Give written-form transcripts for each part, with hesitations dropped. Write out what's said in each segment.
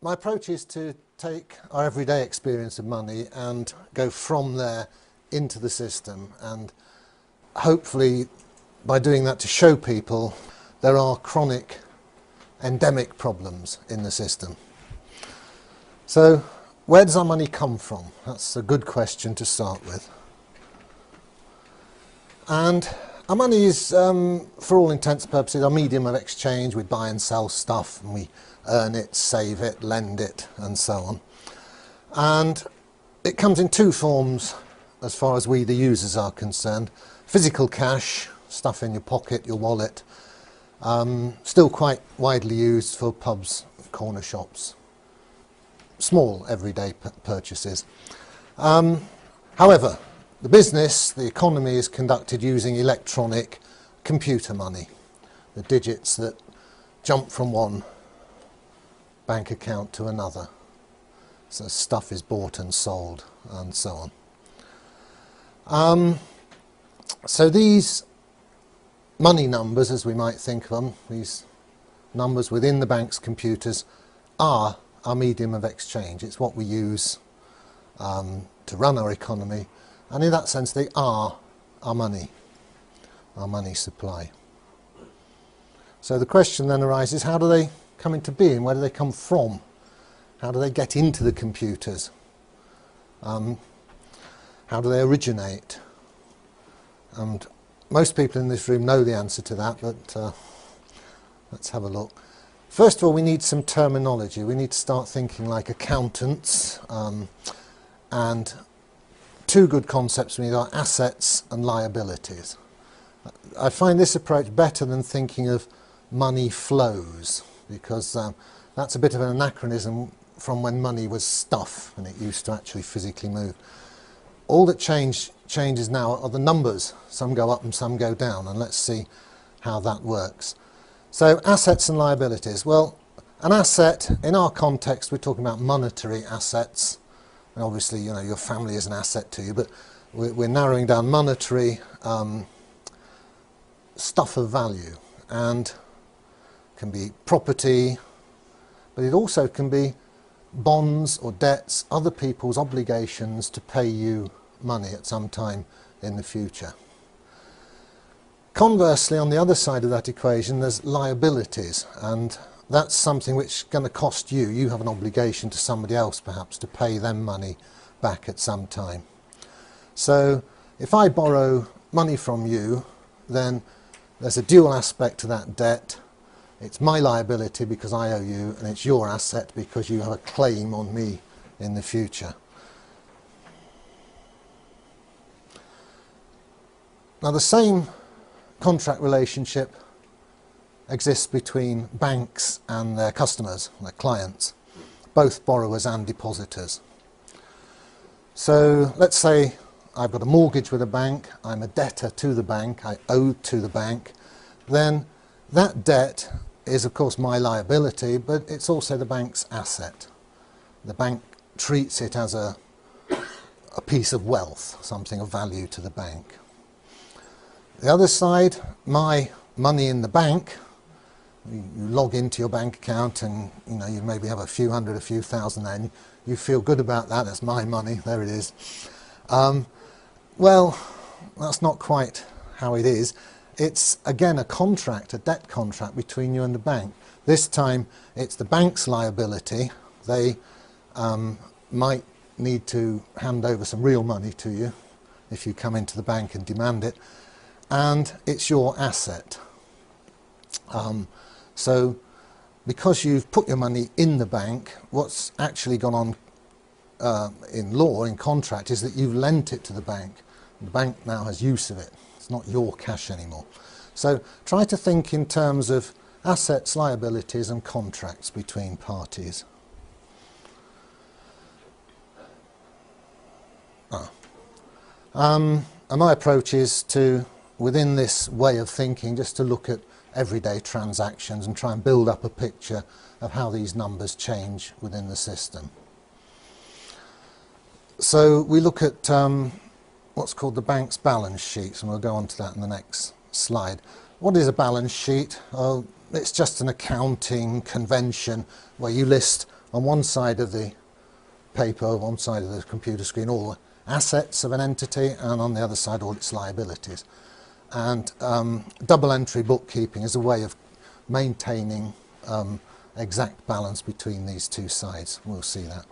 My approach is to take our everyday experience of money and go from there into the system, and hopefully by doing that to show people there are chronic endemic problems in the system. So where does our money come from? That's a good question to start with. And our money is, for all intents and purposes, our medium of exchange. We buy and sell stuff, and we earn it, save it, lend it, and so on. And it comes in two forms as far as we, the users, are concerned. Physical cash, stuff in your pocket, your wallet, still quite widely used for pubs, corner shops, small everyday purchases. However, the business, the economy, is conducted using electronic computer money, the digits that jump from one bank account to another. So stuff is bought and sold and so on. So these money numbers, as we might think of them, these numbers within the bank's computers, are our medium of exchange. It's what we use to run our economy, and in that sense they are our money supply. So the question then arises, how do they come into being? Where do they come from? How do they get into the computers? How do they originate? And most people in this room know the answer to that, but let's have a look. First of all, we need some terminology. We need to start thinking like accountants, and two good concepts we need are assets and liabilities. I find this approach better than thinking of money flows, because that's a bit of an anachronism from when money was stuff and it used to actually physically move. All that changes now are the numbers. Some go up and some go down, and let's see how that works. So assets and liabilities. Well, an asset, in our context, we're talking about monetary assets. And obviously, you know, your family is an asset to you, but we're narrowing down monetary stuff of value, and can be property, but it also can be bonds or debts, other people's obligations to pay you money at some time in the future. Conversely, on the other side of that equation, there's liabilities, and that's something which is going to cost you. You have an obligation to somebody else, perhaps, to pay them money back at some time. So if I borrow money from you, then there's a dual aspect to that debt. It's my liability because I owe you, and it's your asset because you have a claim on me in the future. Now, the same contract relationship exists between banks and their customers, their clients, both borrowers and depositors. So let's say I've got a mortgage with a bank, I'm a debtor to the bank, I owe to the bank, then that debt is of course my liability, but it's also the bank's asset. The bank treats it as a piece of wealth, something of value to the bank. The other side, my money in the bank, you log into your bank account and you maybe have a few hundred, a few thousand there, and you feel good about that. That's my money, there it is. Well, that's not quite how it is. It's again a contract, a debt contract between you and the bank. This time it's the bank's liability. They might need to hand over some real money to you if you come into the bank and demand it, and it's your asset. So because you've put your money in the bank, what's actually gone on in law, in contract, is that you've lent it to the bank. The bank now has use of it. It's not your cash anymore. So try to think in terms of assets, liabilities and contracts between parties. And my approach is to, within this way of thinking, just to look at everyday transactions and try and build up a picture of how these numbers change within the system. So we look at what's called the bank's balance sheets, and we'll go on to that in the next slide. What is a balance sheet? It's just an accounting convention where you list on one side of the paper, one side of the computer screen, all the assets of an entity, and on the other side all its liabilities. And double entry bookkeeping is a way of maintaining exact balance between these two sides. We'll see that.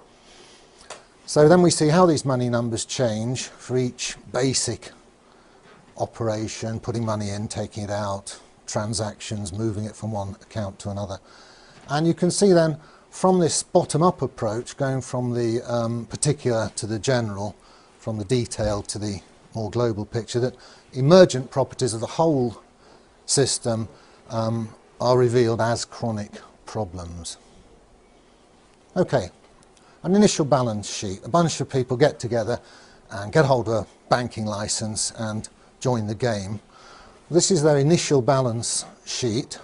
So then we see how these money numbers change for each basic operation, putting money in, taking it out, transactions, moving it from one account to another. And you can see then from this bottom-up approach, going from the particular to the general, from the detailed to the more global picture, that emergent properties of the whole system are revealed as chronic problems. Okay, an initial balance sheet. A bunch of people get together and get hold of a banking license and join the game. This is their initial balance sheet.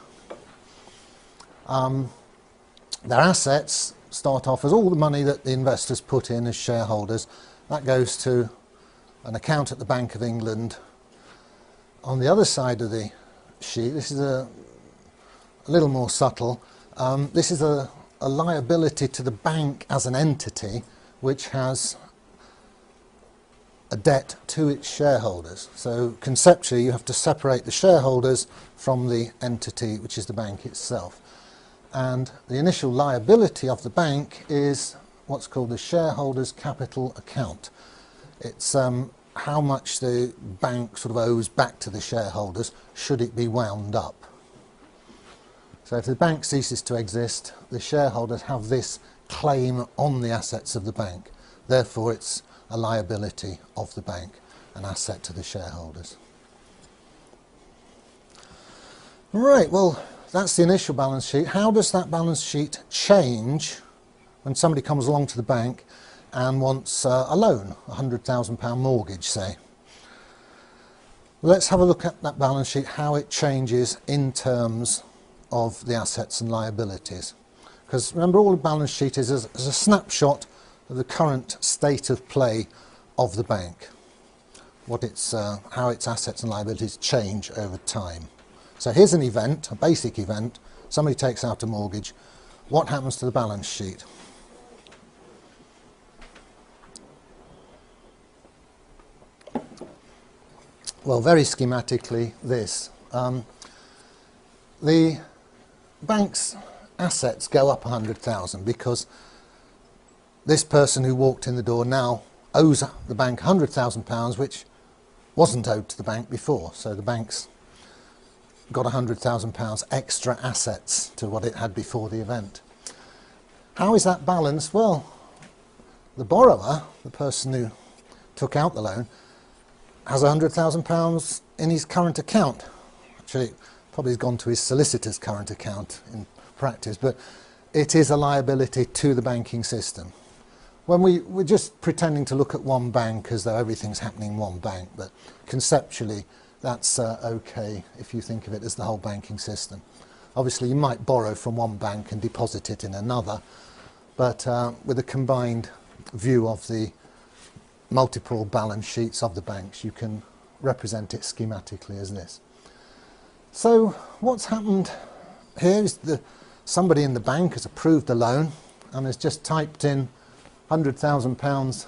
Their assets start off as all the money that the investors put in as shareholders. That goes to an account at the Bank of England. On the other side of the sheet, this is a little more subtle. This is a liability to the bank as an entity which has a debt to its shareholders. So conceptually you have to separate the shareholders from the entity which is the bank itself. And the initial liability of the bank is what's called the shareholders' capital account. It's how much the bank sort of owes back to the shareholders should it be wound up. So if the bank ceases to exist, the shareholders have this claim on the assets of the bank. Therefore it's a liability of the bank, an asset to the shareholders. Right, well, that's the initial balance sheet. How does that balance sheet change when somebody comes along to the bank and wants a loan, a £100,000 mortgage, say? Let's have a look at that balance sheet, how it changes in terms of the assets and liabilities. Because remember, all the balance sheet is a snapshot of the current state of play of the bank, how its assets and liabilities change over time. So here's an event, a basic event. Somebody takes out a mortgage. What happens to the balance sheet? Well, very schematically, this. The bank's assets go up 100,000 because this person who walked in the door now owes the bank £100,000, which wasn't owed to the bank before. So the bank's got £100,000 extra assets to what it had before the event. How is that balanced? Well, the borrower, the person who took out the loan, has £100,000 in his current account. Actually, probably has gone to his solicitor's current account in practice, but it is a liability to the banking system. When we're just pretending to look at one bank as though everything's happening in one bank, but conceptually that's okay if you think of it as the whole banking system. Obviously you might borrow from one bank and deposit it in another, but with a combined view of the multiple balance sheets of the banks, you can represent it schematically as this. So what's happened here is somebody in the bank has approved the loan and has just typed in £100,000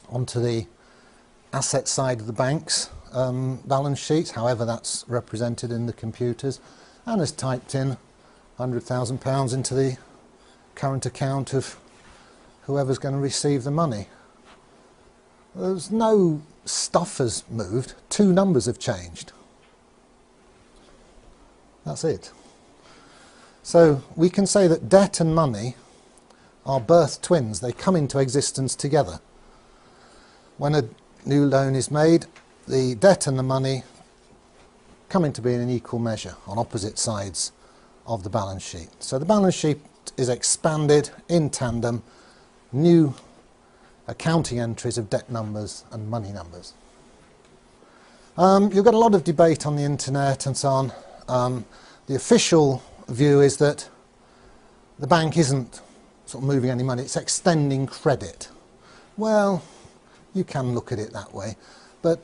onto the asset side of the bank's balance sheet, however that's represented in the computers, and has typed in £100,000 into the current account of whoever's going to receive the money. There's no stuff has moved, two numbers have changed. That's it. So we can say that debt and money are birth twins. They come into existence together. When a new loan is made, the debt and the money come into being in equal measure on opposite sides of the balance sheet. So the balance sheet is expanded in tandem, new accounting entries of debt numbers and money numbers. You've got a lot of debate on the internet and so on. The official view is that the bank isn't sort of moving any money, it's extending credit. Well, you can look at it that way, but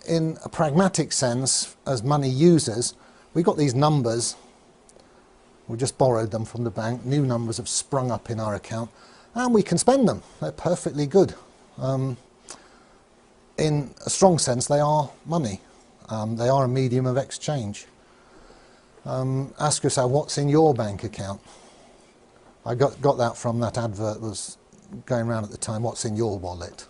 in a pragmatic sense, as money users, we've got these numbers We just borrowed them from the bank. New numbers have sprung up in our account, and we can spend them. They're perfectly good. In a strong sense, they are money. They are a medium of exchange. Ask yourself, what's in your bank account? I got that from that advert that was going around at the time, what's in your wallet?